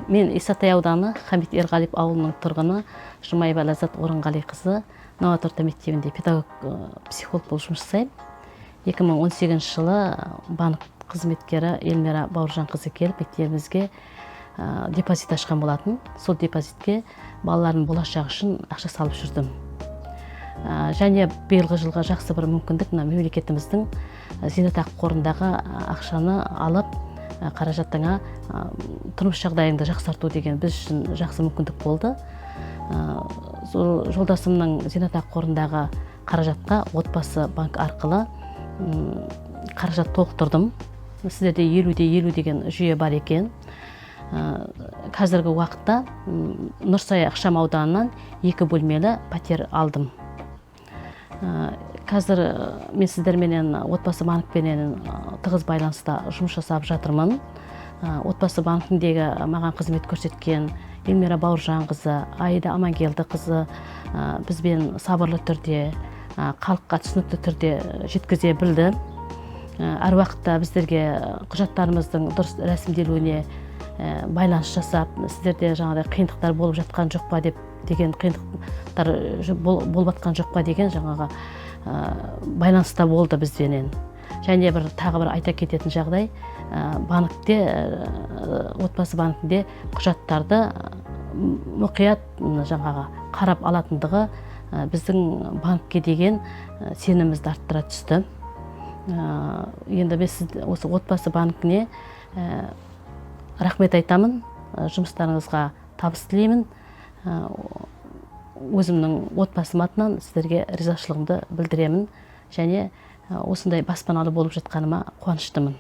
Мен Исатай ауданы Хамит Ерғалиев ауылының тұрғыны Жұмайба Ләззат Орынғалиқызы Новатор мектебінде педагог психолог болып жұмыс жасаймын. 2018 жылы банк қызметкері Эльмира Бауыржанқызы келіп мектебімізге депозит ашқан болатын. Сол депозитке балалардың болашағы үшін ақша салып жүрдім. Және биылғы жылға жақсы бір мүмкіндік мемлекетіміздің зейнетақы қорындағы ақшаны алып қаражаттыңа тұрмыс жағдайыңды жақсарту деген біз үшін жақсы мүмкіндік болды. Жолдасымның зейнетақы қорындағы қаражатқа отбасы банк арқылы қаражат толықтырдым. Сіздерде 50-50 деген жүйе бар екен. Қазіргі уақытта Нұрсая ықшам ауданынан 2 бөлмелі пәтер алдым. Қазір мен сіздерменен отбасы банкпенен тығыз байланыста жұмыс жасап жатырмын. Отбасы банкіндегі маған қызмет көрсеткен Эльмира Бауыржанқызы, Аида Амангелдіқызы бізбен сабырлы түрде, халыққа түсінікті түрде жеткізе білді. Әр уақытта біздерге құжаттарымыздың дұрыс рәсімделуіне байланыс жасап, сіздерде жаңағыдай қиындықтар болып жатқан жоқ па деген қиындықтар болып жатқан жоқ па деген жаңағы байланыста болды бізденен. Және тағы бір айта кететін жағдай, банкте, отбасы банкінде құжаттарды мұқият жаңағы қарап алатындығы біздің банкке деген сенімімізді арттыра түсті. Енді мен осы отбасы банкіне рахмет айтамын, жұмыстарыңызға табыс тілеймін. Өзімнің отбасым атынан сіздерге ризашылығымды білдіремін және осындай баспаналы болып жатқаныма қуаныштымын.